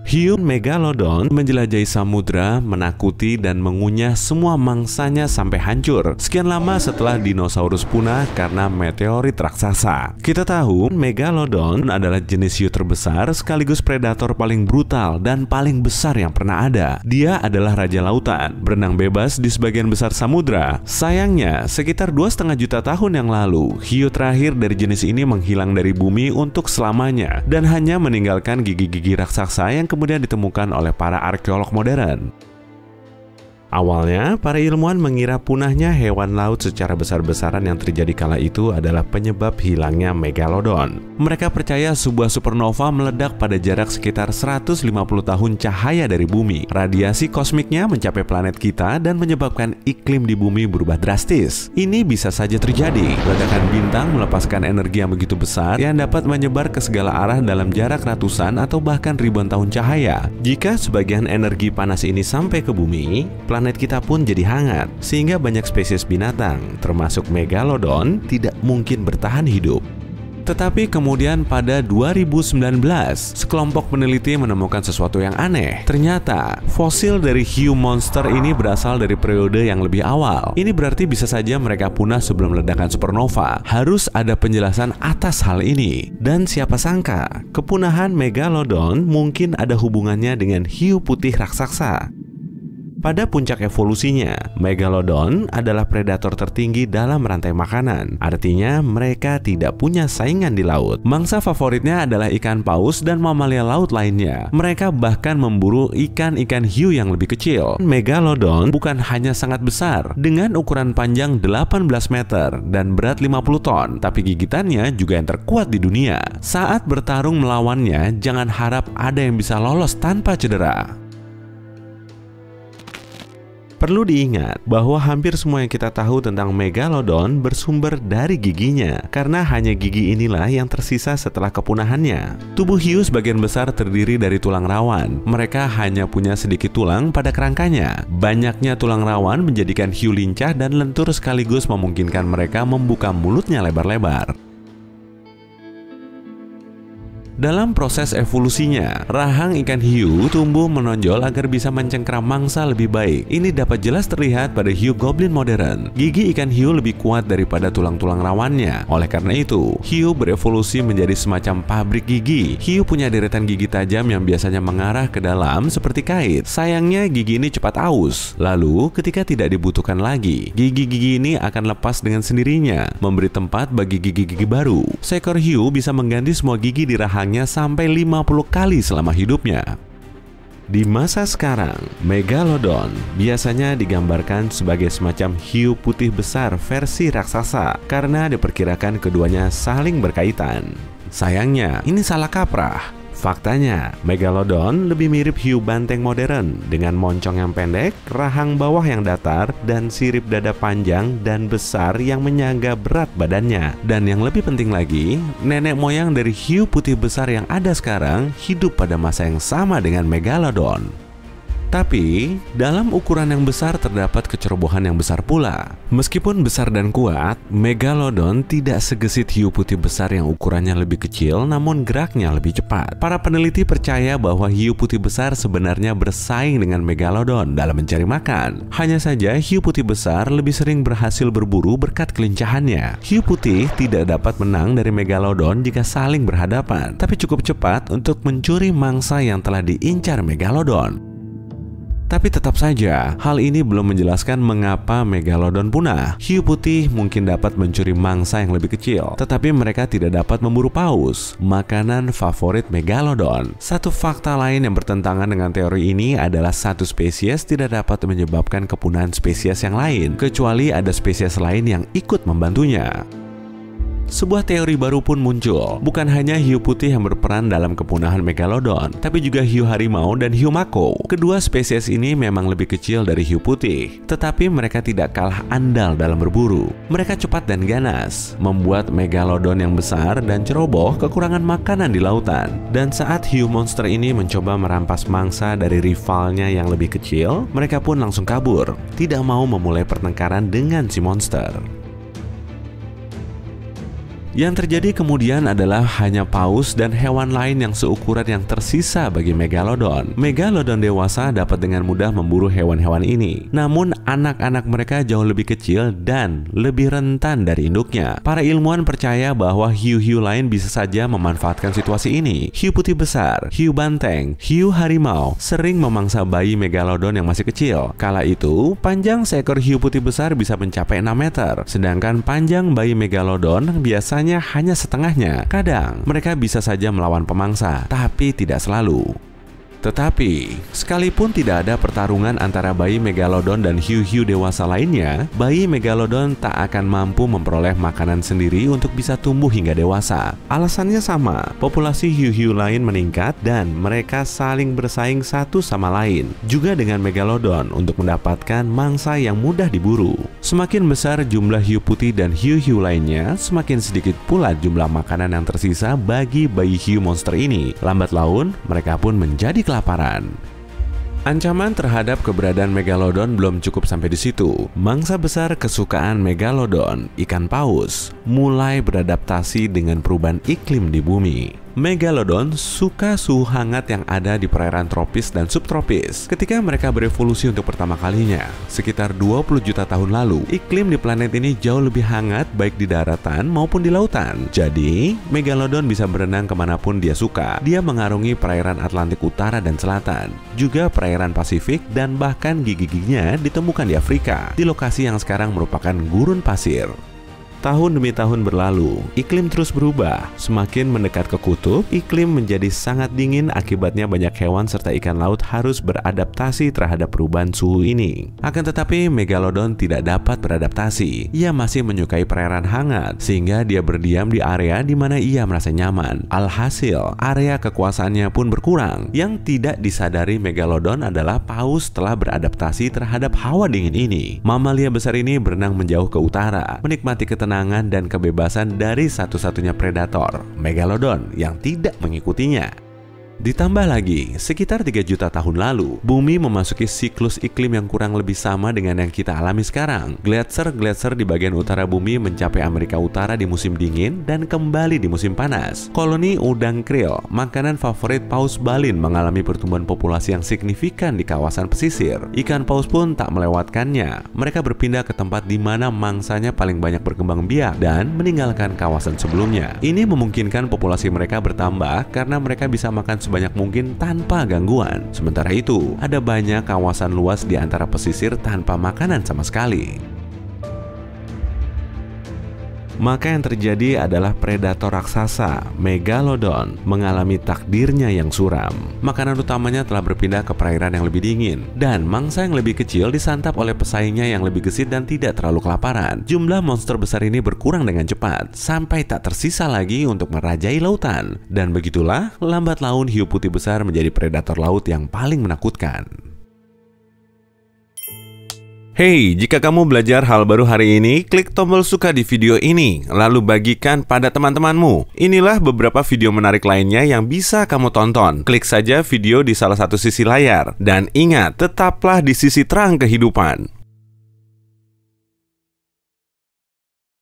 Hiu Megalodon menjelajahi samudra, menakuti dan mengunyah semua mangsanya sampai hancur. Sekian lama setelah dinosaurus punah karena meteorit raksasa. Kita tahu Megalodon adalah jenis hiu terbesar sekaligus predator paling brutal dan paling besar yang pernah ada. Dia adalah raja lautan, berenang bebas di sebagian besar samudra. Sayangnya, sekitar 2,5 juta tahun yang lalu, hiu terakhir dari jenis ini menghilang dari bumi untuk selamanya dan hanya meninggalkan gigi-gigi raksasa yang kemudian ditemukan oleh para arkeolog modern. Awalnya, para ilmuwan mengira punahnya hewan laut secara besar-besaran yang terjadi kala itu adalah penyebab hilangnya Megalodon. Mereka percaya sebuah supernova meledak pada jarak sekitar 150 tahun cahaya dari bumi. Radiasi kosmiknya mencapai planet kita dan menyebabkan iklim di bumi berubah drastis. Ini bisa saja terjadi. Ledakan bintang melepaskan energi yang begitu besar yang dapat menyebar ke segala arah dalam jarak ratusan atau bahkan ribuan tahun cahaya. Jika sebagian energi panas ini sampai ke bumi, planet kita pun jadi hangat, sehingga banyak spesies binatang, termasuk Megalodon, tidak mungkin bertahan hidup. Tetapi kemudian pada 2019, sekelompok peneliti menemukan sesuatu yang aneh. Ternyata, fosil dari hiu monster ini berasal dari periode yang lebih awal. Ini berarti bisa saja mereka punah sebelum ledakan supernova. Harus ada penjelasan atas hal ini. Dan siapa sangka, kepunahan Megalodon mungkin ada hubungannya dengan hiu putih raksasa. Pada puncak evolusinya, Megalodon adalah predator tertinggi dalam rantai makanan. Artinya, mereka tidak punya saingan di laut. Mangsa favoritnya adalah ikan paus dan mamalia laut lainnya. Mereka bahkan memburu ikan-ikan hiu yang lebih kecil. Megalodon bukan hanya sangat besar, dengan ukuran panjang 18 meter dan berat 50 ton, tapi gigitannya juga yang terkuat di dunia. Saat bertarung melawannya, jangan harap ada yang bisa lolos tanpa cedera. Perlu diingat bahwa hampir semua yang kita tahu tentang Megalodon bersumber dari giginya, karena hanya gigi inilah yang tersisa setelah kepunahannya. Tubuh hiu sebagian besar terdiri dari tulang rawan. Mereka hanya punya sedikit tulang pada kerangkanya. Banyaknya tulang rawan menjadikan hiu lincah dan lentur sekaligus memungkinkan mereka membuka mulutnya lebar-lebar. Dalam proses evolusinya, rahang ikan hiu tumbuh menonjol agar bisa mencengkeram mangsa lebih baik. Ini dapat jelas terlihat pada hiu goblin modern. Gigi ikan hiu lebih kuat daripada tulang-tulang rawannya. Oleh karena itu, hiu berevolusi menjadi semacam pabrik gigi. Hiu punya deretan gigi tajam yang biasanya mengarah ke dalam seperti kait. Sayangnya gigi ini cepat aus. Lalu, ketika tidak dibutuhkan lagi, gigi-gigi ini akan lepas dengan sendirinya, memberi tempat bagi gigi-gigi baru. Seekor hiu bisa mengganti semua gigi di rahang sampai 50 kali selama hidupnya. Di masa sekarang, Megalodon biasanya digambarkan sebagai semacam hiu putih besar versi raksasa karena diperkirakan keduanya saling berkaitan. Sayangnya, ini salah kaprah. Faktanya, Megalodon lebih mirip hiu banteng modern dengan moncong yang pendek, rahang bawah yang datar, dan sirip dada panjang dan besar yang menyangga berat badannya. Dan yang lebih penting lagi, nenek moyang dari hiu putih besar yang ada sekarang hidup pada masa yang sama dengan Megalodon. Tapi, dalam ukuran yang besar terdapat kecerobohan yang besar pula. Meskipun besar dan kuat, Megalodon tidak segesit hiu putih besar yang ukurannya lebih kecil namun geraknya lebih cepat. Para peneliti percaya bahwa hiu putih besar sebenarnya bersaing dengan Megalodon dalam mencari makan. Hanya saja hiu putih besar lebih sering berhasil berburu berkat kelincahannya. Hiu putih tidak dapat menang dari Megalodon jika saling berhadapan, tapi cukup cepat untuk mencuri mangsa yang telah diincar Megalodon. Tapi tetap saja, hal ini belum menjelaskan mengapa Megalodon punah. Hiu putih mungkin dapat mencuri mangsa yang lebih kecil, tetapi mereka tidak dapat memburu paus, makanan favorit Megalodon. Satu fakta lain yang bertentangan dengan teori ini adalah satu spesies tidak dapat menyebabkan kepunahan spesies yang lain, kecuali ada spesies lain yang ikut membantunya. Sebuah teori baru pun muncul. Bukan hanya hiu putih yang berperan dalam kepunahan Megalodon, tapi juga hiu harimau dan hiu mako. Kedua spesies ini memang lebih kecil dari hiu putih, tetapi mereka tidak kalah andal dalam berburu. Mereka cepat dan ganas, membuat Megalodon yang besar dan ceroboh kekurangan makanan di lautan. Dan saat hiu monster ini mencoba merampas mangsa dari rivalnya yang lebih kecil, mereka pun langsung kabur, tidak mau memulai pertengkaran dengan si monster. Yang terjadi kemudian adalah hanya paus dan hewan lain yang seukuran yang tersisa bagi Megalodon. Megalodon dewasa dapat dengan mudah memburu hewan-hewan ini. Namun anak-anak mereka jauh lebih kecil dan lebih rentan dari induknya. Para ilmuwan percaya bahwa hiu-hiu lain bisa saja memanfaatkan situasi ini. Hiu putih besar, hiu banteng, hiu harimau sering memangsa bayi Megalodon yang masih kecil. Kala itu, panjang seekor hiu putih besar bisa mencapai 6 meter, sedangkan panjang bayi Megalodon biasanya hanya setengahnya. Kadang mereka bisa saja melawan pemangsa, tapi tidak selalu. Tetapi, sekalipun tidak ada pertarungan antara bayi Megalodon dan hiu-hiu dewasa lainnya, bayi Megalodon tak akan mampu memperoleh makanan sendiri untuk bisa tumbuh hingga dewasa. Alasannya sama, populasi hiu-hiu lain meningkat dan mereka saling bersaing satu sama lain, juga dengan Megalodon untuk mendapatkan mangsa yang mudah diburu. Semakin besar jumlah hiu putih dan hiu-hiu lainnya, semakin sedikit pula jumlah makanan yang tersisa bagi bayi hiu monster ini. Lambat laun, mereka pun menjadi kelaparan. Ancaman terhadap keberadaan Megalodon belum cukup sampai di situ. Mangsa besar kesukaan Megalodon, ikan paus, mulai beradaptasi dengan perubahan iklim di bumi. Megalodon suka suhu hangat yang ada di perairan tropis dan subtropis. Ketika mereka berevolusi untuk pertama kalinya, sekitar 20 juta tahun lalu, iklim di planet ini jauh lebih hangat baik di daratan maupun di lautan. Jadi, Megalodon bisa berenang kemanapun dia suka. Dia mengarungi perairan Atlantik Utara dan Selatan, juga perairan Pasifik, dan bahkan gigi-giginya ditemukan di Afrika, di lokasi yang sekarang merupakan gurun pasir. Tahun demi tahun berlalu, iklim terus berubah. Semakin mendekat ke kutub, iklim menjadi sangat dingin, akibatnya banyak hewan serta ikan laut harus beradaptasi terhadap perubahan suhu ini. Akan tetapi, Megalodon tidak dapat beradaptasi. Ia masih menyukai perairan hangat, sehingga dia berdiam di area di mana ia merasa nyaman. Alhasil, area kekuasaannya pun berkurang. Yang tidak disadari Megalodon adalah paus telah beradaptasi terhadap hawa dingin ini. Mamalia besar ini berenang menjauh ke utara, menikmati ketenangan dan kebebasan dari satu-satunya predator, Megalodon, yang tidak mengikutinya. Ditambah lagi, sekitar 3 juta tahun lalu, bumi memasuki siklus iklim yang kurang lebih sama dengan yang kita alami sekarang. Gletser-gletser di bagian utara bumi mencapai Amerika Utara di musim dingin dan kembali di musim panas. Koloni udang krill, makanan favorit paus balin, mengalami pertumbuhan populasi yang signifikan di kawasan pesisir. Ikan paus pun tak melewatkannya. Mereka berpindah ke tempat di mana mangsanya paling banyak berkembang biak dan meninggalkan kawasan sebelumnya. Ini memungkinkan populasi mereka bertambah karena mereka bisa makan sebanyak mungkin tanpa gangguan. Sementara itu, ada banyak kawasan luas di antara pesisir tanpa makanan sama sekali. Maka yang terjadi adalah predator raksasa, Megalodon, mengalami takdirnya yang suram. Makanan utamanya telah berpindah ke perairan yang lebih dingin, dan mangsa yang lebih kecil disantap oleh pesaingnya yang lebih gesit dan tidak terlalu kelaparan. Jumlah monster besar ini berkurang dengan cepat, sampai tak tersisa lagi untuk merajai lautan. Dan begitulah, lambat laun hiu putih besar menjadi predator laut yang paling menakutkan. Hey, jika kamu belajar hal baru hari ini, klik tombol suka di video ini, lalu bagikan pada teman-temanmu. Inilah beberapa video menarik lainnya yang bisa kamu tonton. Klik saja video di salah satu sisi layar. Dan ingat, tetaplah di sisi terang kehidupan.